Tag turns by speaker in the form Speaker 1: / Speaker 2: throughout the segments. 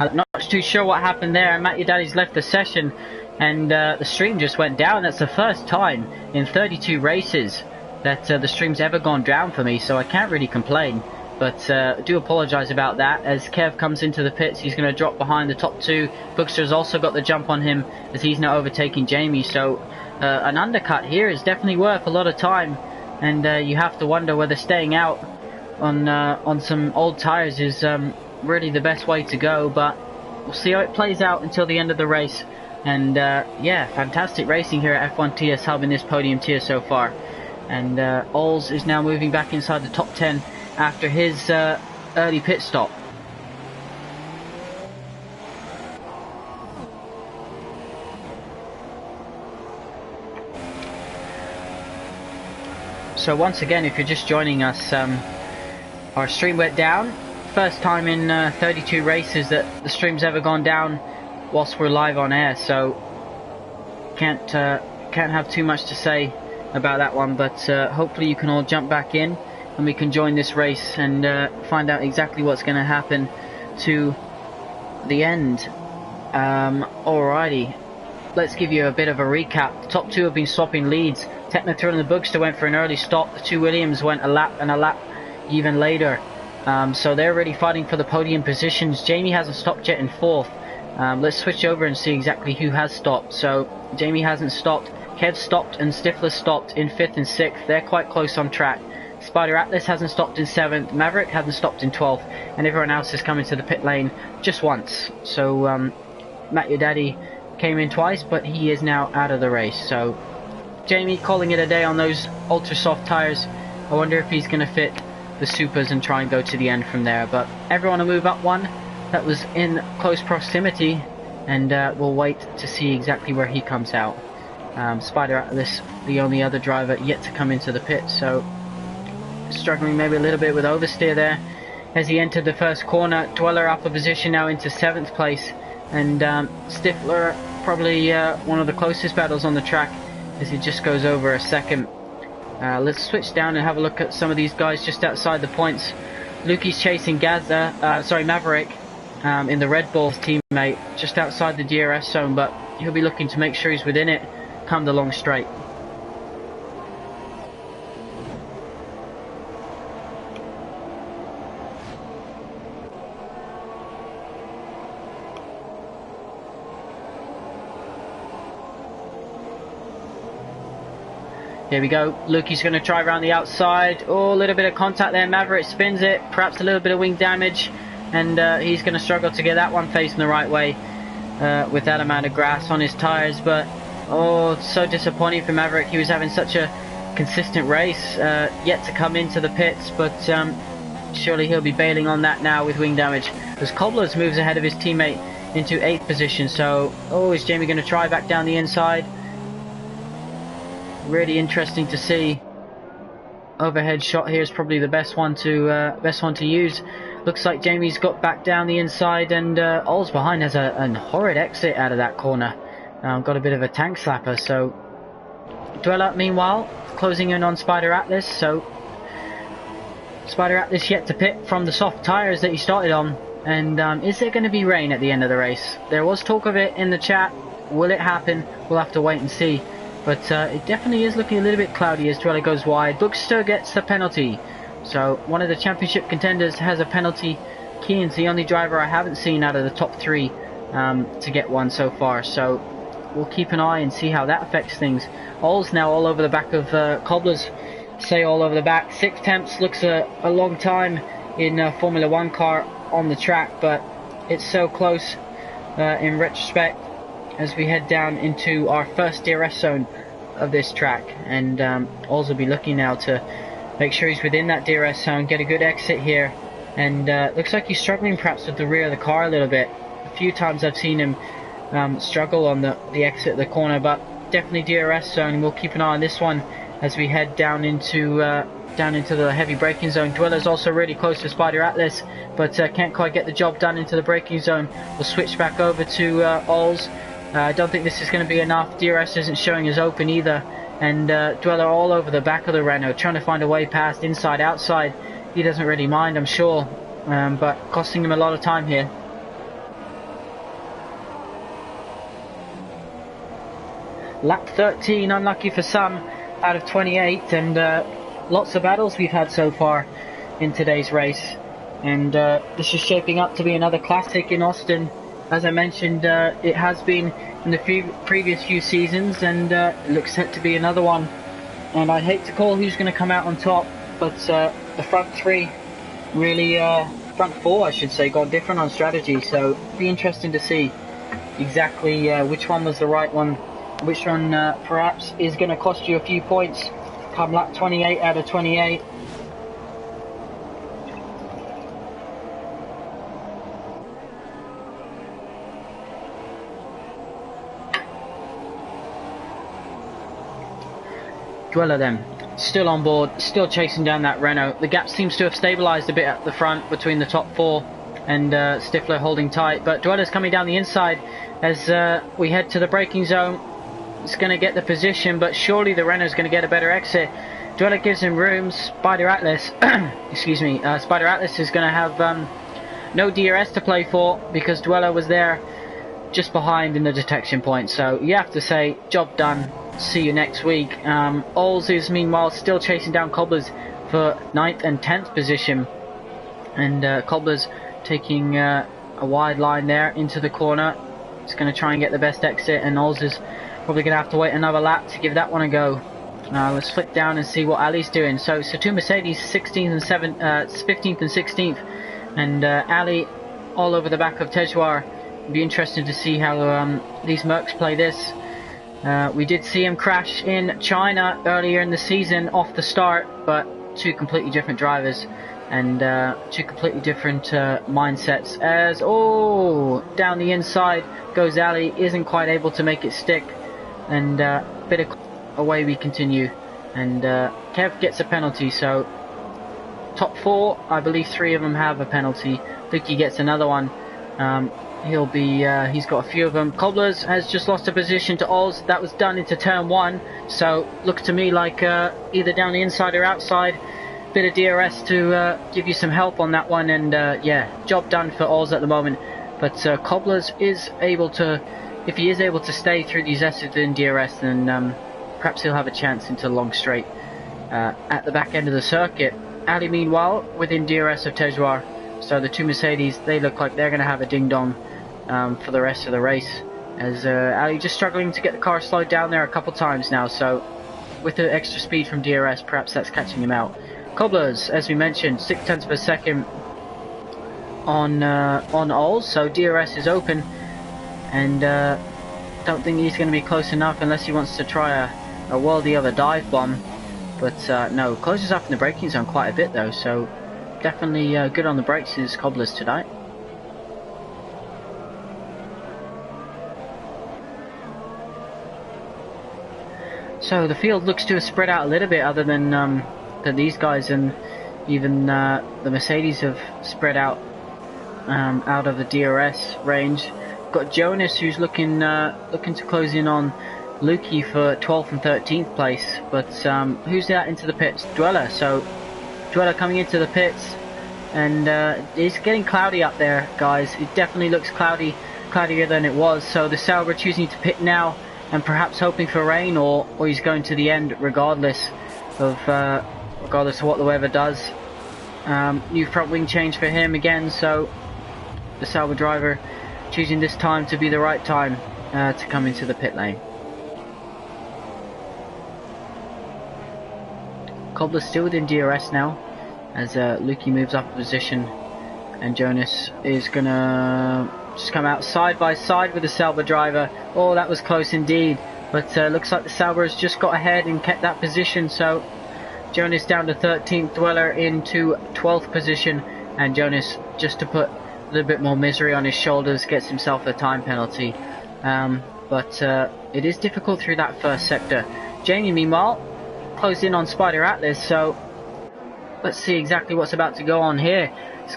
Speaker 1: I'm not too sure what happened there. Matt Your Daddy's left the session and the stream just went down. That's the first time in 32 races that the stream's ever gone down for me, so I can't really complain. But I do apologise about that. As Kev comes into the pits, he's going to drop behind the top two. Bookster's also got the jump on him as he's now overtaking Jamie. So an undercut here is definitely worth a lot of time, and you have to wonder whether staying out on some old tyres is really the best way to go. But we'll see how it plays out until the end of the race. And yeah, fantastic racing here at F1 TS Hub in this podium tier so far. And Ols is now moving back inside the top 10 after his early pit stop. So once again, if you're just joining us, our stream went down. First time in 32 races that the stream's ever gone down whilst we're live on air. So can't have too much to say about that one, but hopefully you can all jump back in and we can join this race and find out exactly what's going to happen to the end. Alrighty, let's give you a bit of a recap. The top two have been swapping leads. Technothrill and the Bookster went for an early stop. The two Williams went a lap and a lap even later. So they're really fighting for the podium positions. Jamie hasn't stopped yet in fourth. Let's switch over and see exactly who has stopped. So Jamie hasn't stopped. Kev stopped and Stifler stopped in 5th and 6th. They're quite close on track. Spider Atlas hasn't stopped in 7th. Maverick hasn't stopped in 12th. And everyone else has come into the pit lane just once. So Matt Your Daddy came in twice, but he is now out of the race. So Jamie calling it a day on those ultra soft tyres. I wonder if he's going to fit the supers and try and go to the end from there. But everyone will move up one. That was in close proximity. And we'll wait to see exactly where he comes out. Spider Atlas, the only other driver yet to come into the pit, so struggling maybe a little bit with oversteer there as he entered the first corner. Dweller up a position now into 7th place, and Stifler probably one of the closest battles on the track as he just goes over a second. Let's switch down and have a look at some of these guys just outside the points. Lukey's chasing Maverick in the Red Bull's teammate just outside the DRS zone, but he'll be looking to make sure he's within it come the long straight. Here we go. Lukey's going to try around the outside. Oh, a little bit of contact there. Maverick spins it. Perhaps a little bit of wing damage. And he's going to struggle to get that one facing the right way with that amount of grass on his tyres. But oh, it's so disappointing for Maverick. He was having such a consistent race, yet to come into the pits, but surely he'll be bailing on that now with wing damage. As Cobblers moves ahead of his teammate into 8th position. So, oh, is Jamie going to try back down the inside? Really interesting to see. Overhead shot here is probably the best one to use. Looks like Jamie's got back down the inside, and Ols behind has a horrid exit out of that corner. Got a bit of a tank slapper. So Dweller meanwhile closing in on Spider Atlas. So Spider Atlas yet to pit from the soft tyres that he started on. And is there going to be rain at the end of the race? There was talk of it in the chat. Will it happen? We'll have to wait and see. But it definitely is looking a little bit cloudy as Dweller goes wide. Bookster gets the penalty. So one of the championship contenders has a penalty. Keane's the only driver I haven't seen out of the top 3 to get one so far. So we'll keep an eye and see how that affects things. All's now all over the back of Cobblers. Say all over the back. 6 temps looks a long time in a Formula 1 car on the track, but it's so close in retrospect as we head down into our first DRS zone of this track. And Alls will be looking now to make sure he's within that DRS zone, get a good exit here. And looks like he's struggling perhaps with the rear of the car a little bit. A few times I've seen him struggle on the exit of the corner, but definitely DRS zone. We'll keep an eye on this one as we head down into the heavy braking zone. Dweller's also really close to Spider Atlas, but can't quite get the job done into the braking zone. We'll switch back over to Alls. I don't think this is going to be enough. DRS isn't showing as open either, and Dweller all over the back of the Renault, trying to find a way past, inside, outside. He doesn't really mind, I'm sure, but costing him a lot of time here. Lap 13, unlucky for some, out of 28, and lots of battles we've had so far in today's race. And this is shaping up to be another classic in Austin. As I mentioned, it has been in the previous few seasons, and it looks set to be another one. And I'd hate to call who's going to come out on top, but the front three really, front four I should say, got different on strategy, so it'll be interesting to see exactly which one was the right one, which one perhaps is going to cost you a few points come lap 28 out of 28. Dweller then, still on board, still chasing down that Renault. The gap seems to have stabilised a bit at the front between the top four, and Stifler holding tight, but Dweller's coming down the inside as we head to the braking zone. It's going to get the position, but surely the Renault's going to get a better exit. Dweller gives him room. Spider Atlas, excuse me, Spider Atlas is going to have no DRS to play for because Dweller was there just behind in the detection point. So you have to say, job done. See you next week. Ols is meanwhile still chasing down Cobblers for 9th and 10th position, and Cobblers taking a wide line there into the corner. It's going to try and get the best exit, and Ols is probably going to have to wait another lap to give that one a go. Let's flick down and see what Ali's doing. So two Mercedes 16th and 15th and 16th, and Ali all over the back of Tejwar. It'll be interesting to see how these Mercs play this. We did see him crash in China earlier in the season off the start, but two completely different drivers and two completely different mindsets. As down the inside goes Ali, isn't quite able to make it stick, and bit of away we continue, and Kev gets a penalty. So top four, I believe 3 of them have a penalty. Vicky gets another one. He'll be, he's got a few of them. Cobblers has just lost a position to Oz. That was done into turn 1. So looks to me like either down the inside or outside. Bit of DRS to give you some help on that one. And yeah, job done for Oz at the moment. But Cobblers is able to, if he is able to stay through these S's in DRS, then perhaps he'll have a chance into the long straight at the back end of the circuit. Ali meanwhile within DRS of Tejwar. So the two Mercedes, they look like they're going to have a ding-dong for the rest of the race, as Ali just struggling to get the car slowed down there a couple times now. So with the extra speed from DRS, perhaps that's catching him out. Cobblers, as we mentioned, 6/10 of a second on Ols, so DRS is open, and don't think he's going to be close enough unless he wants to try a worldy of a dive bomb. But no, closes up in the braking zone quite a bit though, so definitely good on the brakes is Cobblers tonight. So the field looks to have spread out a little bit, other than these guys, and even the Mercedes have spread out out of the DRS range. Got Jonas who's looking to close in on Lukey for 12th and 13th place, but who's that into the pits? Dweller. So Dweller coming into the pits, and it's getting cloudy up there, guys. It definitely looks cloudier than it was. So the Sauber choosing to pit now, and perhaps hoping for rain, or he's going to the end regardless of what the weather does. New front wing change for him again, so the Sauber driver choosing this time to be the right time to come into the pit lane. Cobbler's still within DRS now, as Lukey moves up a position, and Jonas is gonna just come out side by side with the Sauber driver. Oh, that was close indeed, but looks like the Sauber has just got ahead and kept that position. So Jonas down to 13th, Dweller into 12th position, and Jonas, just to put a little bit more misery on his shoulders, gets himself a time penalty. But it is difficult through that first sector. Jamie meanwhile closed in on Spider Atlas, so let's see exactly what's about to go on here.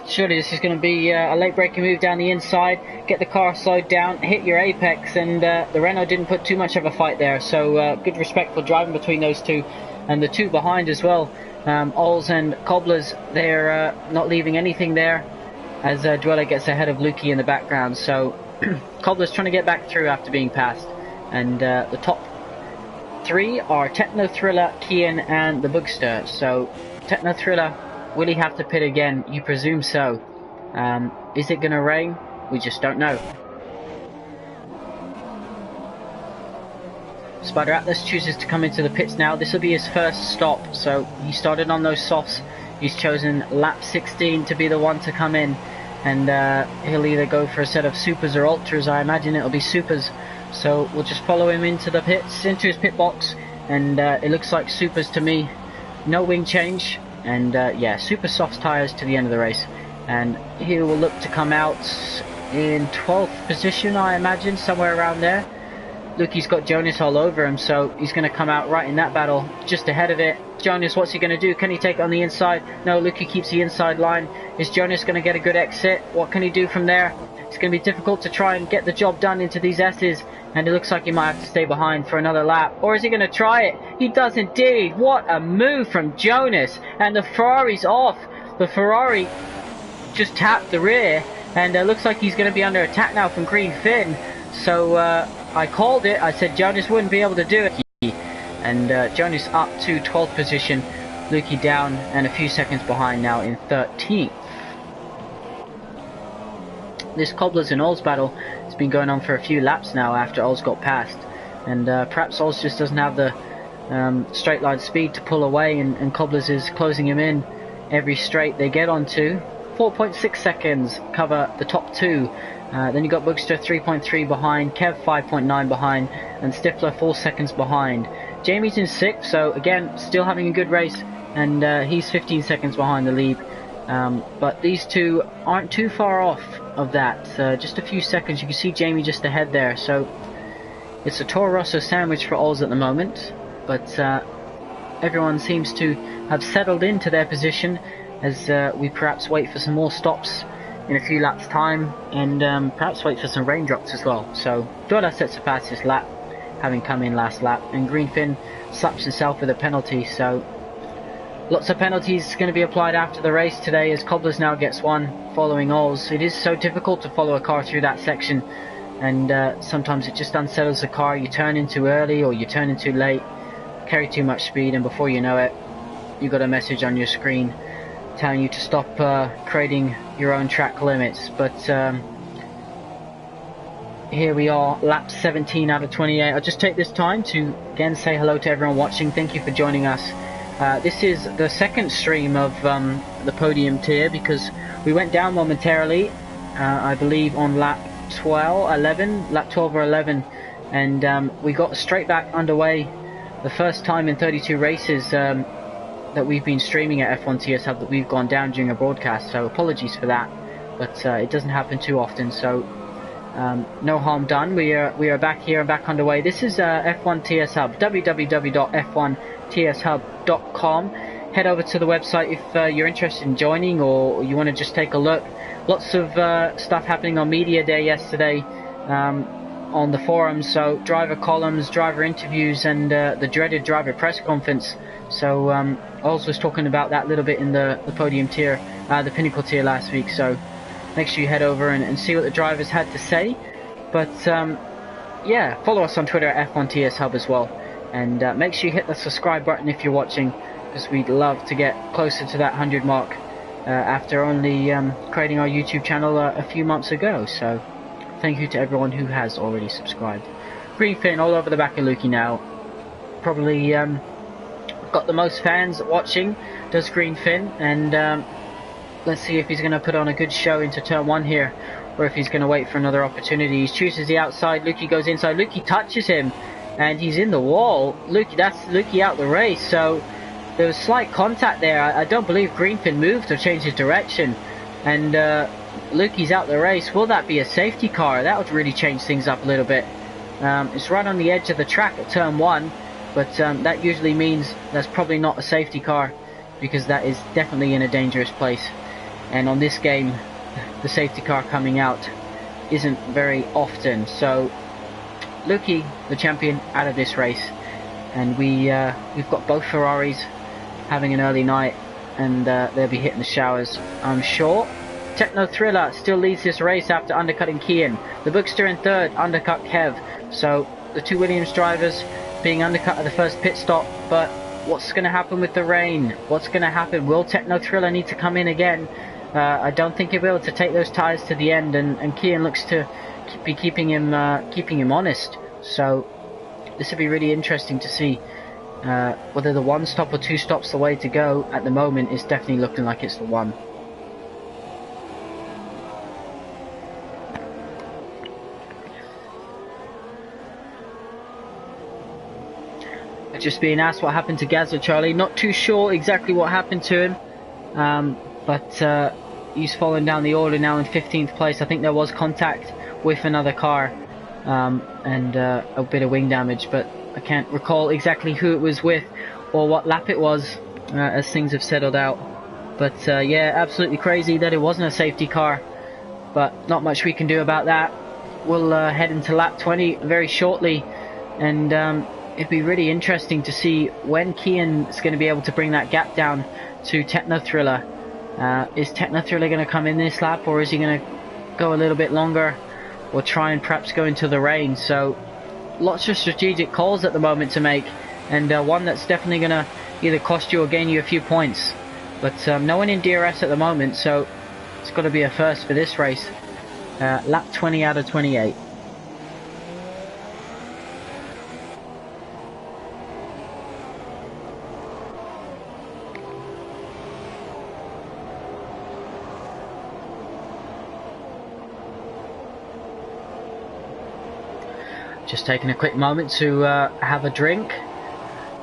Speaker 1: Surely this is going to be a late braking move down the inside, get the car slowed down, hit your apex, and the Renault didn't put too much of a fight there. So good respectful driving between those two, and the two behind as well. Ols and Cobblers, they're not leaving anything there, as Dweller gets ahead of Lukey in the background. So Cobbler's trying to get back through after being passed, and the top top 3 are Techno Thriller, Kian and the Bookster. So Techno Thriller, will he have to pit again? You presume so. Is it going to rain? We just don't know. Spider Atlas chooses to come into the pits now. This will be his first stop. So he started on those softs. He's chosen lap 16 to be the one to come in. And he'll either go for a set of supers or ultras. I imagine it'll be supers. So we'll just follow him into the pits, into his pit box. And it looks like supers to me. No wing change. And yeah, super soft tyres to the end of the race. And he will look to come out in 12th position, I imagine, somewhere around there. Look, he's got Jonas all over him, so he's going to come out right in that battle, just ahead of it. Jonas, what's he going to do? Can he take it on the inside? No, Luke, he keeps the inside line. Is Jonas going to get a good exit? What can he do from there? It's going to be difficult to try and get the job done into these S's, and it looks like he might have to stay behind for another lap. Or is he going to try it? He does indeed. What a move from Jonas, and the Ferrari's off. The Ferrari just tapped the rear, and it looks like he's going to be under attack now from Green Finn. So I called it. I said Jonas wouldn't be able to do it. And Jonas up to 12th position. Lukey down and a few seconds behind now in 13th. This Cobblers and Ols battle has been going on for a few laps now after Ols got passed. And perhaps Ols just doesn't have the straight line speed to pull away, and Cobblers is closing him in every straight they get onto. 4.6 seconds cover the top 2. Then you got Bookster 3.3 behind, Kev 5.9 behind, and Stifler 4 seconds behind. Jamie's in 6th, so again, still having a good race, and he's 15 seconds behind the lead. But these two aren't too far off of that, just a few seconds. You can see Jamie just ahead there, so it's a Toro Rosso sandwich for Ols at the moment, but everyone seems to have settled into their position as we perhaps wait for some more stops in a few laps time, and perhaps wait for some raindrops as well. So Dorda sets the fastest lap, having come in last lap, and Greenfin slaps himself with a penalty. So lots of penalties going to be applied after the race today, as Cobblers now gets one following Ols. It is so difficult to follow a car through that section, and sometimes it just unsettles the car. You turn in too early or you turn in too late, carry too much speed, and before you know it, you got a message on your screen telling you to stop creating your own track limits. But here we are, lap 17 out of 28. I'll just take this time to again say hello to everyone watching. Thank you for joining us. This is the second stream of the podium tier, because we went down momentarily, I believe on lap 12 or 11, and we got straight back underway the first time in 32 races that we've been streaming at F1 TS Hub that we've gone down during a broadcast, so apologies for that, but it doesn't happen too often, so no harm done. We are back here and back underway. This is F1 TS Hub, www.f1tshub.com. Head over to the website if you're interested in joining, or you want to just take a look. Lots of stuff happening on Media Day yesterday on the forums, so driver columns, driver interviews, and the dreaded driver press conference. So Ols was talking about that a little bit in the podium tier, the pinnacle tier last week, so make sure you head over and see what the drivers had to say. But yeah, follow us on Twitter at F1 TS Hub as well, and make sure you hit the subscribe button if you're watching, because we'd love to get closer to that 100 mark after only creating our YouTube channel a few months ago. So thank you to everyone who has already subscribed. Greenfin all over the back of Lukey now. Probably got the most fans watching, does Greenfin, and let's see if he's going to put on a good show into turn 1 here, or if he's going to wait for another opportunity. He chooses the outside, Lukey goes inside, Lukey touches him, and he's in the wall. That's Lukey out the race, so there was slight contact there. I don't believe Greenfin moved or changed his direction, and Lukey's out the race. Will that be a safety car? That would really change things up a little bit. It's right on the edge of the track at turn 1, but that usually means that's probably not a safety car, because that is definitely in a dangerous place. And on this game, the safety car coming out isn't very often. So Lukey, the champion, out of this race, and we've got both Ferraris having an early night, and they'll be hitting the showers, I'm sure. Techno Thriller still leads this race after undercutting Kian. The Bookster in third, undercut Kev. So the two Williams drivers being undercut at the first pit stop, but what's going to happen with the rain? What's going to happen? Will Techno Thriller need to come in again? I don't think he'll be able to take those tyres to the end, and Kian looks to be keeping him honest. So this will be really interesting to see whether the one stop or two stops the way to go. At the moment, it's definitely looking like it's the one. Just being asked what happened to Gazza Charlie. Not too sure exactly what happened to him, but he's fallen down the order now in 15th place. I think there was contact with another car and a bit of wing damage, but I can't recall exactly who it was with or what lap it was as things have settled out. But yeah, absolutely crazy that it wasn't a safety car, but not much we can do about that. We'll head into lap 20 very shortly, and it'd be really interesting to see when Kian is going to be able to bring that gap down to Techno Thriller. Is Techno Thriller going to come in this lap, or is he going to go a little bit longer, or try and perhaps go into the rain? So lots of strategic calls at the moment to make, and one that's definitely going to either cost you or gain you a few points. But no one in DRS at the moment, so it's got to be a first for this race. Lap 20 out of 28. Just taking a quick moment to have a drink,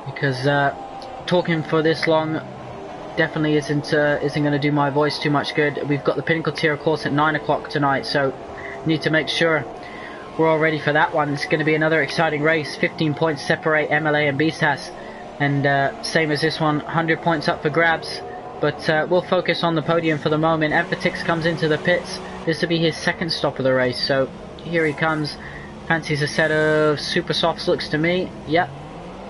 Speaker 1: because talking for this long definitely isn't going to do my voice too much good. We've got the Pinnacle Tier course at 9 o'clock tonight, so need to make sure we're all ready for that one. It's going to be another exciting race. 15 points separate MLA and BSAS, and same as this one, 100 points up for grabs. But we'll focus on the podium for the moment. Emphatix comes into the pits. This will be his second stop of the race, so here he comes. Fancies a set of super softs, looks to me. Yep.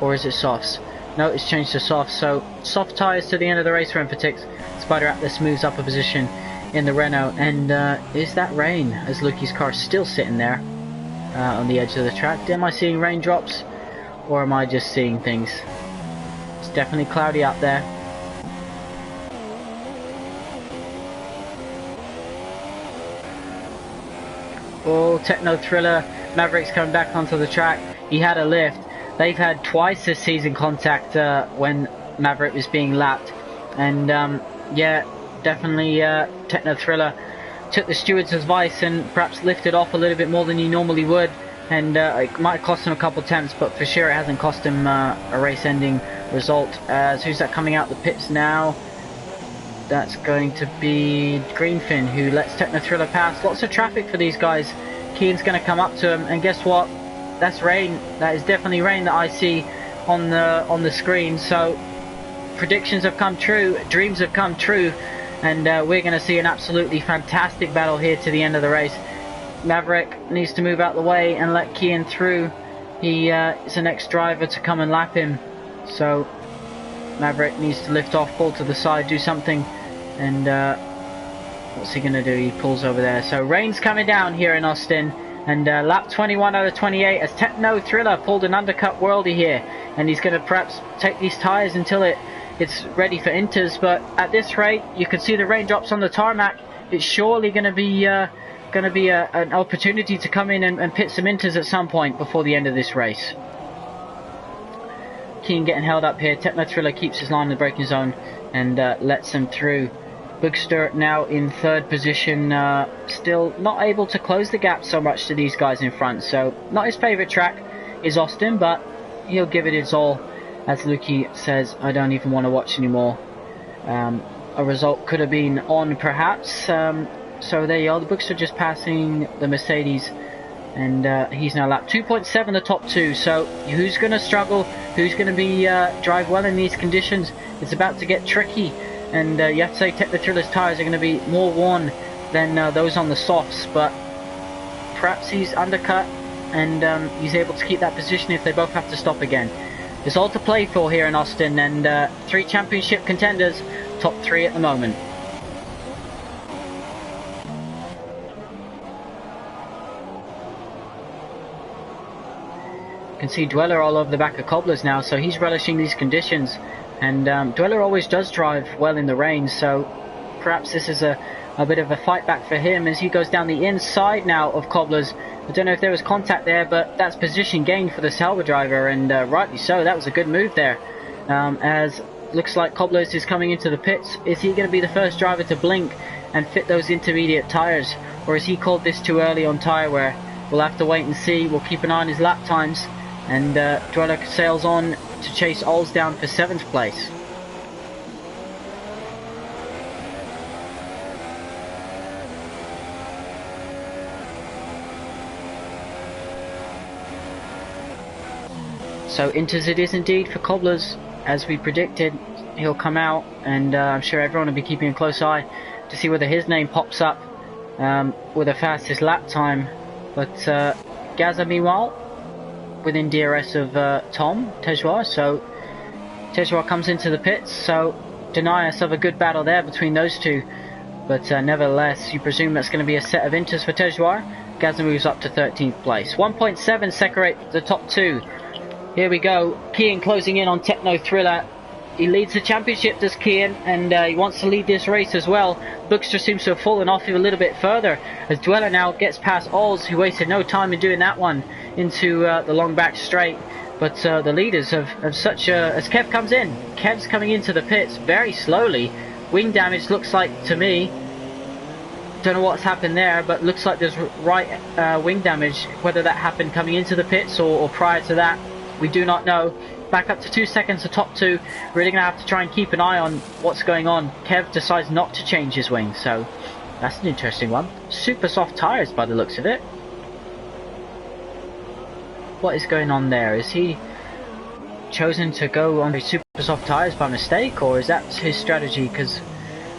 Speaker 1: Or is it softs? No, it's changed to softs. So soft tyres to the end of the race for Emphatix. Spider Atlas moves up a position in the Renault. And is that rain? As Lukey's car still sitting there on the edge of the track. Am I seeing raindrops, or am I just seeing things? It's definitely cloudy out there. Oh, Techno Thriller. Maverick's coming back onto the track. He had a lift. They've had twice this season contact when Maverick was being lapped. And yeah, definitely Techno Thriller took the steward's advice and perhaps lifted off a little bit more than he normally would. And it might have cost him a couple attempts, but for sure it hasn't cost him a race-ending result. As who's that coming out the pits now? That's going to be Greenfin, who lets Techno Thriller pass. Lots of traffic for these guys. Kian's going to come up to him, and guess what? That's rain. That is definitely rain that I see on the screen. So predictions have come true, dreams have come true, and we're going to see an absolutely fantastic battle here to the end of the race. Maverick needs to move out the way and let Kian through. He is the next driver to come and lap him. So Maverick needs to lift off, pull to the side, do something, and what's he going to do? He pulls over there. So rain's coming down here in Austin, and lap 21 out of 28 as Techno Thriller pulled an undercut worldie here, and he's going to perhaps take these tyres until it's ready for inters. But at this rate, you can see the raindrops on the tarmac. It's surely going to be an opportunity to come in and pit some inters at some point before the end of this race. Keen getting held up here. Techno Thriller keeps his line in the braking zone and lets him through. Bookster now in third position, still not able to close the gap so much to these guys in front. So not his favourite track is Austin, but he'll give it his all. As Lukey says, I don't even want to watch anymore. A result could have been on perhaps. So there you are, the Bookster just passing the Mercedes, and he's now lapped 2.7 the top two. So who's going to struggle? Who's going to be drive well in these conditions? It's about to get tricky. And you have to say Techno Thriller's tyres are going to be more worn than those on the softs, but perhaps he's undercut and he's able to keep that position if they both have to stop again. There's all to play for here in Austin, and 3 championship contenders, top 3 at the moment. can see Dweller all over the back of Cobblers now, so he's relishing these conditions. And Dweller always does drive well in the rain, so perhaps this is a bit of a fight back for him as he goes down the inside now of Cobblers. I don't know if there was contact there, but that's position gain for the Sauber driver, and rightly so. That was a good move there. As looks like Cobblers is coming into the pits. Is he going to be the first driver to blink and fit those intermediate tyres, or is he called this too early on tyre wear? We'll have to wait and see. We'll keep an eye on his lap times, and Dweller sails on to chase Ols down for 7th place. So Inters it is indeed for Cobblers, as we predicted. He'll come out, and I'm sure everyone will be keeping a close eye to see whether his name pops up with the fastest lap time. But Gaza, meanwhile, within DRS of Tom Tejoir, so Tejoir comes into the pits, so deny us of a good battle there between those two. But nevertheless, you presume that's going to be a set of Inters for Tejoir. Gaza moves up to 13th place. 1.7 separate the top two. Here we go, Kian closing in on Techno Thriller. He leads the championship, does Kian, and he wants to lead this race as well. Bookster seems to have fallen off him a little bit further, as Dweller now gets past Ols, who wasted no time in doing that one, into the long back straight. But the leaders have such a... As Kev comes in, Kev's coming into the pits very slowly. Wing damage looks like, to me, don't know what's happened there, but looks like there's right wing damage. Whether that happened coming into the pits or prior to that, we do not know. Back up to 2 seconds to top two. Really going to have to try and keep an eye on what's going on. Kev decides not to change his wing, so that's an interesting one. Super soft tyres by the looks of it. What is going on there? Is he chosen to go on super soft tyres by mistake, or is that his strategy? Because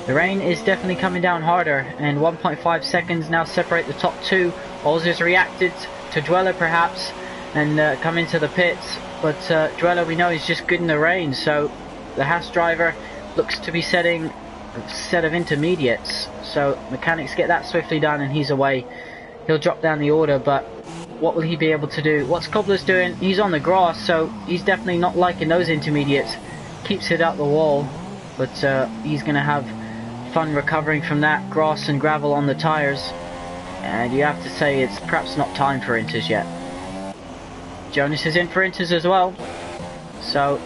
Speaker 1: the rain is definitely coming down harder, and 1.5 seconds now separate the top two. Ols has reacted to Dweller perhaps, and come into the pits, but Dweller, we know, is just good in the rain, so the Haas driver looks to be setting a set of intermediates, so mechanics get that swiftly done and he's away. He'll drop down the order, but what will he be able to do? What's Cobbler's doing? He's on the grass, so he's definitely not liking those intermediates. Keeps it out the wall, but he's going to have fun recovering from that grass and gravel on the tyres, and you have to say it's perhaps not time for Inters yet. Jonas is in for Inters as well. So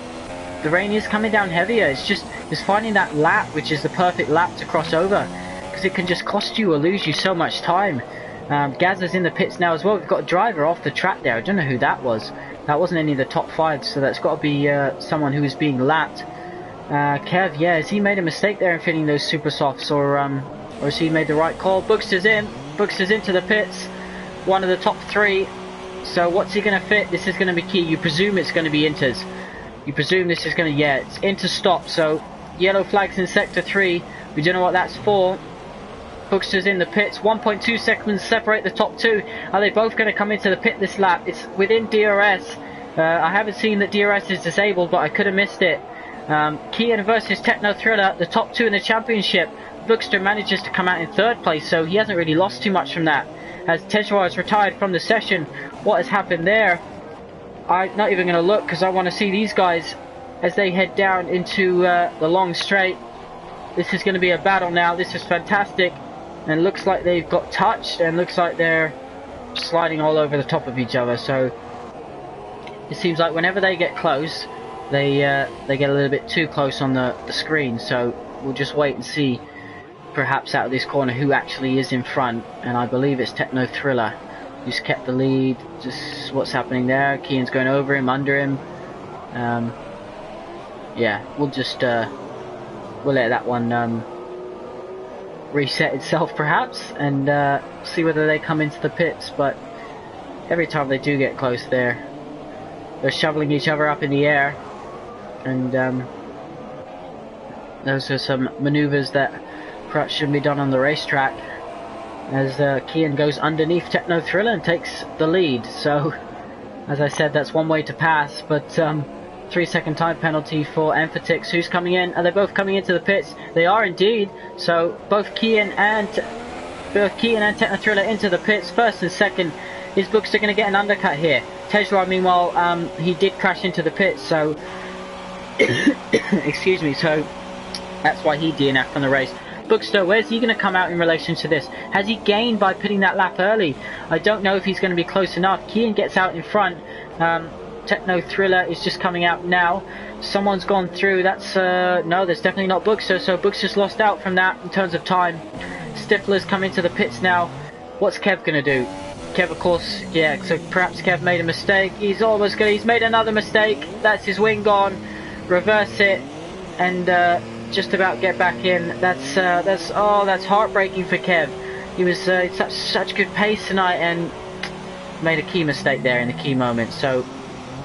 Speaker 1: the rain is coming down heavier. It's just finding that lap, which is the perfect lap to cross over, because it can just cost you or lose you so much time. Gazza's in the pits now as well. We've got a driver off the track there. I don't know who that was. That wasn't any of the top five, so that's got to be someone who is being lapped. Kev, yeah, has he made a mistake there in fitting those super softs, or has he made the right call? Bookster's in. Bookster's into the pits. One of the top three. So what's he going to fit? This is going to be key. You presume it's going to be Inters. You presume this is going to... Yeah, it's Inter stop. So yellow flags in sector 3. We don't know what that's for. Bookster's in the pits. 1.2 seconds separate the top two. Are they both going to come into the pit this lap? It's within DRS. I haven't seen that DRS is disabled, but I could have missed it. Kian versus Techno Thriller, the top two in the championship. Bookster manages to come out in 3rd place, so he hasn't really lost too much from that. As Tejoir has retired from the session, what has happened there? I'm not even going to look, because I want to see these guys as they head down into the long straight. This is going to be a battle now. This is fantastic, and looks like they've got touched, and looks like they're sliding all over the top of each other. So it seems like whenever they get close, they get a little bit too close on the screen. So we'll just wait and see, perhaps out of this corner, who actually is in front. And I believe it's Techno Thriller who's kept the lead. Just what's happening there. Kian's going over him, under him. Yeah, we'll just we'll let that one reset itself perhaps, and see whether they come into the pits. But every time they do get close, they're shoveling each other up in the air, and those are some maneuvers that perhaps shouldn't be done on the racetrack, as Kian goes underneath Techno Thriller and takes the lead. So as I said, that's one way to pass, but 3-second time penalty for Emphatix. Who's coming in? Are they both coming into the pits? They are indeed. So both Kian and Techno Thriller into the pits. First and second. Is Bookster going to get an undercut here? Tejlar, meanwhile, he did crash into the pits, so excuse me, so that's why he DNF'd from the race. Bookster, where's he going to come out in relation to this? Has he gained by pitting that lap early? I don't know if he's going to be close enough. Kian gets out in front. Techno Thriller is just coming out now. Someone's gone through. That's no, there's definitely not Bookster, so Bookster's lost out from that in terms of time. Stifler's come into the pits now. What's Kev going to do? Kev, of course, yeah, so perhaps Kev made a mistake. He's made another mistake. That's his wing gone. Reverse it and just about get back in. That's heartbreaking for Kev. He was such good pace tonight and made a key mistake there in the key moment. So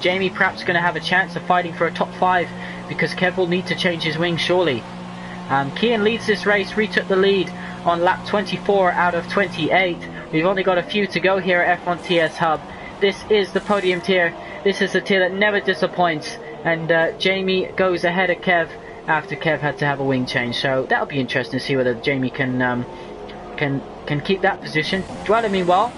Speaker 1: Jamie perhaps going to have a chance of fighting for a top 5 because Kev will need to change his wing surely. Kian leads this race, retook the lead on lap 24 out of 28. We've only got a few to go here at F1 TS Hub. This is the podium tier. This is the tier that never disappoints. And Jamie goes ahead of Kev after Kev had to have a wing change. So that'll be interesting to see whether Jamie can keep that position. Dweller, meanwhile,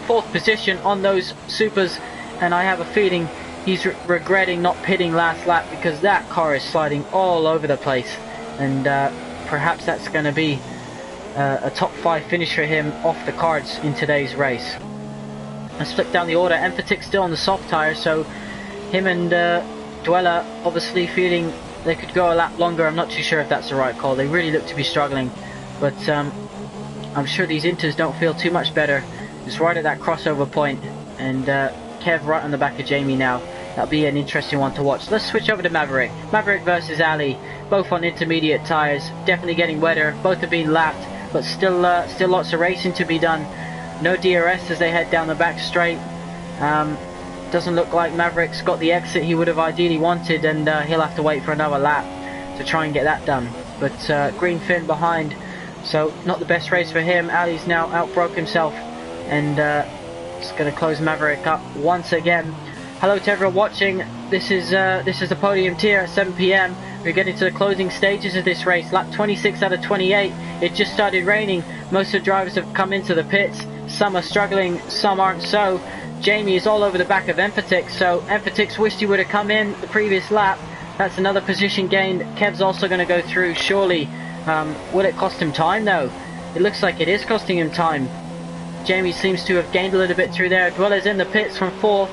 Speaker 1: 4th position on those supers. And I have a feeling he's regretting not pitting last lap because that car is sliding all over the place. And perhaps that's going to be a top 5 finish for him off the cards in today's race. Let's flick down the order. Emphatic still on the soft tyre, so him and Dweller obviously feeling they could go a lap longer. I'm not too sure if that's the right call. They really look to be struggling, but I'm sure these Inters don't feel too much better. It's right at that crossover point, and Kev right on the back of Jamie now. That'll be an interesting one to watch. Let's switch over to Maverick. Maverick versus Ali, both on intermediate tyres, definitely getting wetter. Both are being lapped, but still lots of racing to be done. No DRS as they head down the back straight. Doesn't look like Maverick's got the exit he would have ideally wanted, and he'll have to wait for another lap to try and get that done. But Green Finn behind, so not the best race for him. Ali's now outbroke himself, and it's going to close Maverick up once again. Hello to everyone watching. This is the podium tier at 7 PM. We're getting to the closing stages of this race. Lap 26 out of 28. It just started raining. Most of the drivers have come into the pits. Some are struggling, some aren't so. Jamie is all over the back of Emphatic, so Emphatic's wished he would have come in the previous lap. That's another position gained. Kev's also going to go through, surely. Will it cost him time though? It looks like it is costing him time. Jamie seems to have gained a little bit through there. Dweller's in the pits from 4th.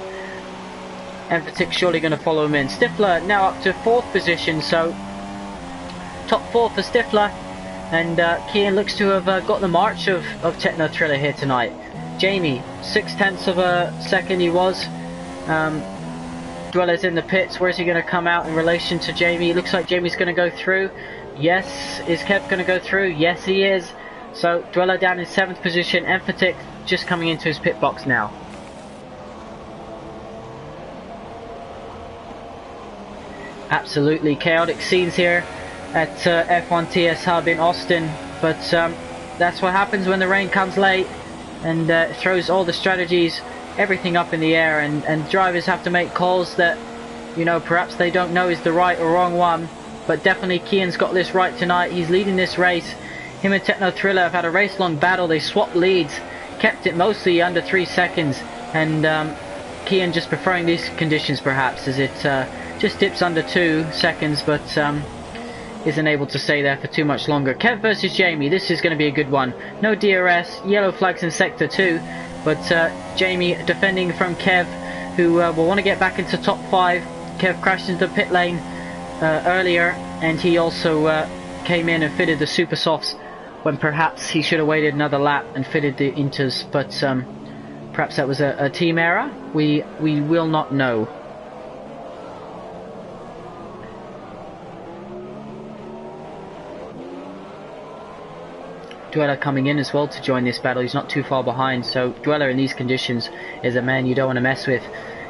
Speaker 1: Emphatic surely going to follow him in. Stifler now up to 4th position, so top 4 for Stifler. And Kian looks to have got the march of Techno Thriller here tonight. Jamie, 0.6 of a second he was. Dweller's in the pits. Where's he going to come out in relation to Jamie? It looks like Jamie's going to go through. Yes. Is Kev going to go through? Yes, he is. So Dweller down in 7th position. Emphatic just coming into his pit box now. Absolutely chaotic scenes here at F1 TS Hub in Austin, but that's what happens when the rain comes late and throws all the strategies, everything up in the air, and drivers have to make calls that, you know, perhaps they don't know is the right or wrong one. But definitely Kian's got this right tonight. He's leading this race. Him and Techno Thriller have had a race-long battle. They swapped leads, kept it mostly under 3 seconds, and Kian just preferring these conditions perhaps, as it just dips under 2 seconds, but isn't able to stay there for too much longer. Kev versus Jamie, this is going to be a good one. No DRS, yellow flags in Sector 2, but Jamie defending from Kev, who will want to get back into top 5. Kev crashed into the pit lane earlier, and he also came in and fitted the super softs when perhaps he should have waited another lap and fitted the inters, but perhaps that was a team error. We will not know. Dweller coming in as well to join this battle. He's not too far behind, so Dweller in these conditions is a man you don't want to mess with.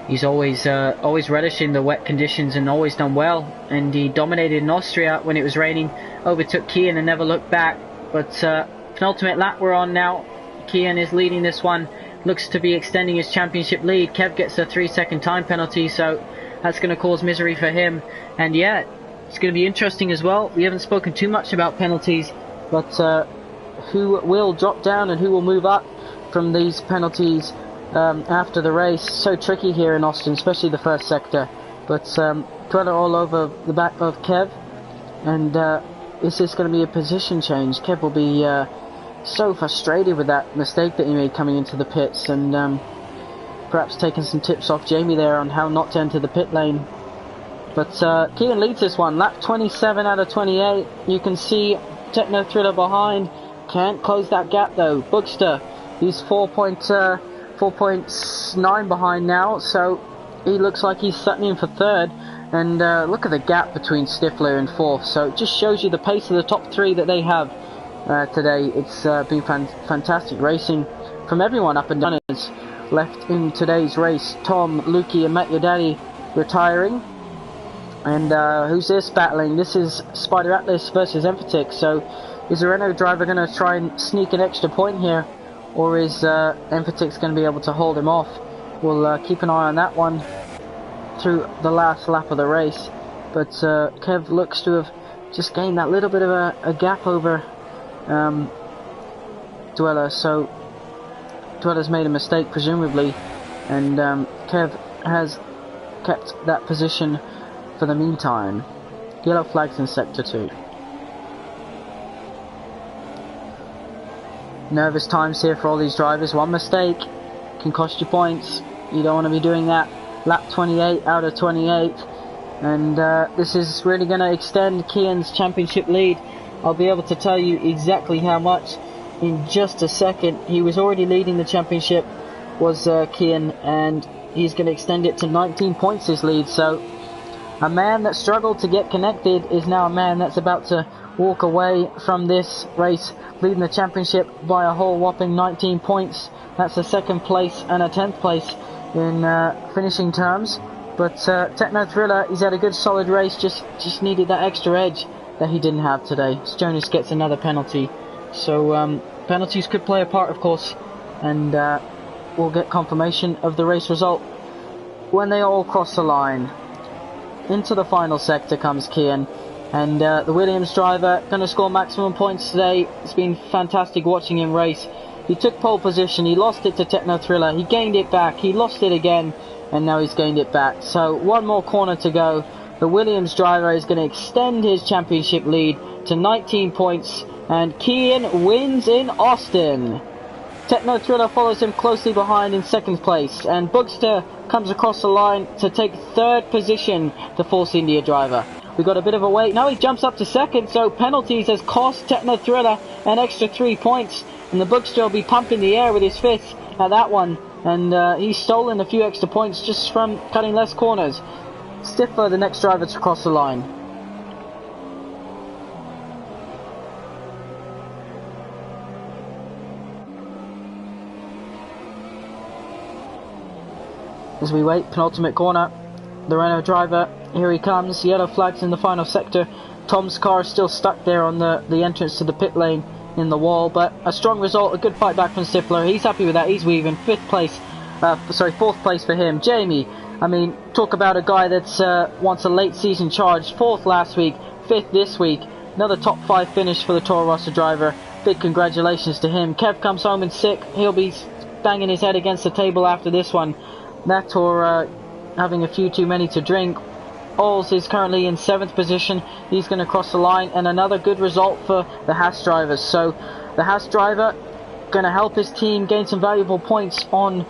Speaker 1: He's always relishing the wet conditions and always done well, and he dominated in Austria when it was raining, overtook Kian and never looked back. But penultimate lap we're on now. Kian is leading this one, looks to be extending his championship lead. Kev gets a 3-second time penalty, so that's going to cause misery for him. And yeah, it's going to be interesting as well. We haven't spoken too much about penalties, but who will drop down and who will move up from these penalties after the race. So tricky here in Austin, especially the first sector. But Dweller all over the back of Kev, and is this going to be a position change? Kev will be so frustrated with that mistake that he made coming into the pits, and perhaps taking some tips off Jamie there on how not to enter the pit lane. But Kian leads this one, lap 27 out of 28. You can see Techno Thriller behind, can't close that gap though. Bookster, he's 4.9 behind now, so he looks like he's setting in for third. And look at the gap between Stifler and fourth, so it just shows you the pace of the top three that they have today. It's been fantastic racing from everyone up and down. Left in today's race, Tom, Lukey and Matt Your Daddy retiring. And who's this battling? This is Spider Atlas versus Emphatic. So is the Renault driver going to try and sneak an extra point here, or is Emphatic's going to be able to hold him off? We'll keep an eye on that one through the last lap of the race. But Kev looks to have just gained that little bit of a gap over Dweller. So Dweller's made a mistake presumably, and Kev has kept that position for the meantime. Yellow flags in sector 2. Nervous times here for all these drivers. One mistake can cost you points. You don't want to be doing that. Lap 28 out of 28, and this is really going to extend Kian's championship lead. I'll be able to tell you exactly how much in just a second. He was already leading the championship, was Kian, and he's going to extend it to 19 points, his lead. So a man that struggled to get connected is now a man that's about to walk away from this race leading the championship by a whole whopping 19 points. That's a second place and a 10th place in finishing terms. But Techno Thriller, he's had a good solid race, just needed that extra edge that he didn't have today. So Jonas gets another penalty. So penalties could play a part, of course, and we'll get confirmation of the race result when they all cross the line. Into the final sector comes Kian, and the Williams driver going to score maximum points today. It's been fantastic watching him race. He took pole position, he lost it to Techno Thriller, he gained it back, he lost it again, and now he's gained it back. So one more corner to go. The Williams driver is going to extend his championship lead to 19 points, and Kian wins in Austin. Techno Thriller follows him closely behind in second place, and Bookster comes across the line to take third position, the Force India driver. We got a bit of a wait. Now he jumps up to second, so penalties has cost Techno Thriller an extra 3 points, and the Bookster will be pumping the air with his fifth at that one, and he's stolen a few extra points just from cutting less corners. Stifler, the next driver to cross the line. As we wait, penultimate corner, the Renault driver, here he comes, yellow flags in the final sector. Tom's car is still stuck there on the entrance to the pit lane in the wall, but a strong result, a good fight back from Stifler. He's happy with that, he's weaving. Fourth place for him. Jamie, I mean, talk about a guy that's wants a late season charge. Fourth last week, fifth this week. Another top 5 finish for the Toro Rosso driver. Big congratulations to him. Kev comes home and sick. He'll be banging his head against the table after this one. That or having a few too many to drink. Ols is currently in 7th position. He's going to cross the line, and another good result for the Haas drivers. So the Haas driver going to help his team gain some valuable points on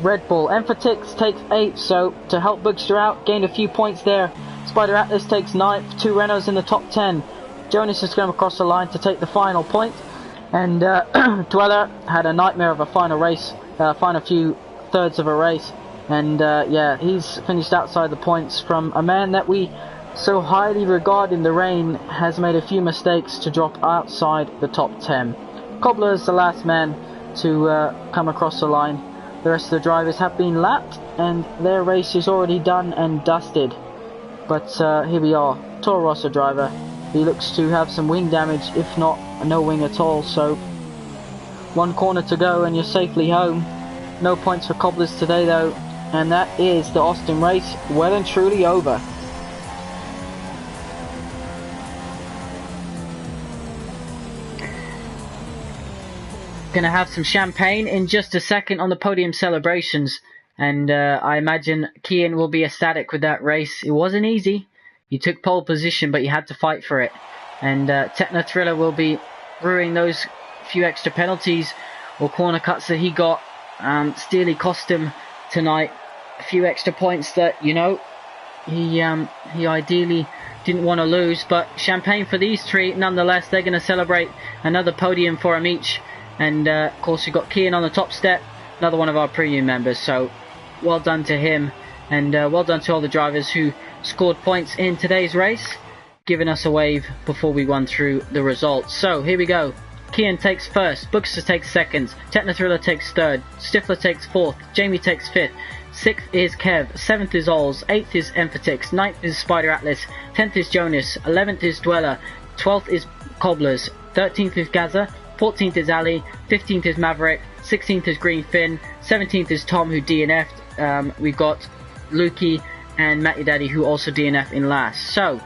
Speaker 1: Red Bull. Emphatix takes 8, so to help Bookster out, gained a few points there. Spider Atlas takes 9th, 2 Renaults in the top 10. Jonas is going to cross the line to take the final point, and Dweller had a nightmare of a final race, final few thirds of a race, and yeah, he's finished outside the points from a man that we so highly regard in the rain, has made a few mistakes to drop outside the top 10. Cobbler's the last man to come across the line. The rest of the drivers have been lapped, and their race is already done and dusted. But here we are, Toro Rosso driver. He looks to have some wing damage, if not no wing at all. So one corner to go and you're safely home. No points for Cobblers today though, and that is the Austin race well and truly over. Gonna have some champagne in just a second on the podium celebrations, and I imagine Kian will be ecstatic with that race. It wasn't easy. You took pole position, but you had to fight for it. And Techno Thriller will be brewing those few extra penalties or corner cuts that he got. Steely cost him tonight a few extra points that, you know, he ideally didn't want to lose. But champagne for these three nonetheless. They're going to celebrate another podium for them each. And of course, we've got Kian on the top step, another one of our premium members. So well done to him, and well done to all the drivers who scored points in today's race, giving us a wave before we run through the results. So here we go. Kian takes first, Bookster takes second, Techno Thriller takes third, Stifler takes fourth, Jamie takes fifth, 6th is Kev, 7th is Ols, 8th is Emphatix, 9th is Spider Atlas, 10th is Jonas, 11th is Dweller, 12th is Cobblers, 13th is Gaza, 14th is Ali, 15th is Maverick, 16th is Green Finn, 17th is Tom who DNF'd. We've got Lukey and Matty Daddy who also DNF in last. So,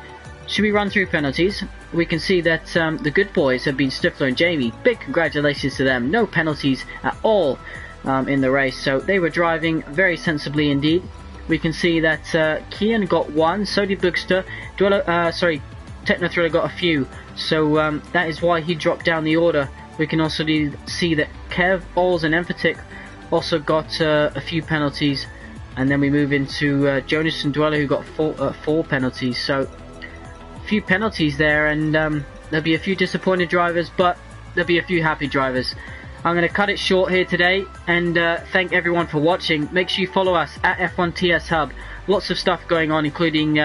Speaker 1: should we run through penalties? We can see that the good boys have been Stifler and Jamie. Big congratulations to them. No penalties at all in the race. So they were driving very sensibly indeed. We can see that Kian got one, so did Bookster. Techno Thriller got a few. So that is why he dropped down the order. We can also see that Kev, Ols and Emphatic also got a few penalties. And then we move into Jonas and Dweller who got four penalties. So a few penalties there, and there'll be a few disappointed drivers, but there'll be a few happy drivers. I'm going to cut it short here today, and thank everyone for watching. Make sure you follow us at F1TS Hub. Lots of stuff going on, including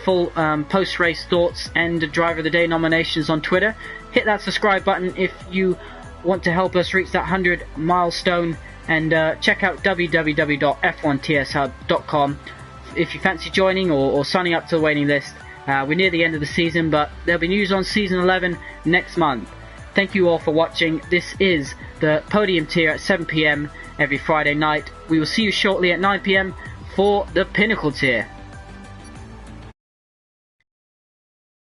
Speaker 1: full post-race thoughts and Driver of the Day nominations on Twitter. Hit that subscribe button if you want to help us reach that 100 milestone, and check out www.f1tshub.com if you fancy joining or signing up to the waiting list. We're near the end of the season, but there'll be news on Season 11 next month. Thank you all for watching. This is the Podium tier at 7 PM every Friday night. We will see you shortly at 9 PM for the Pinnacle tier.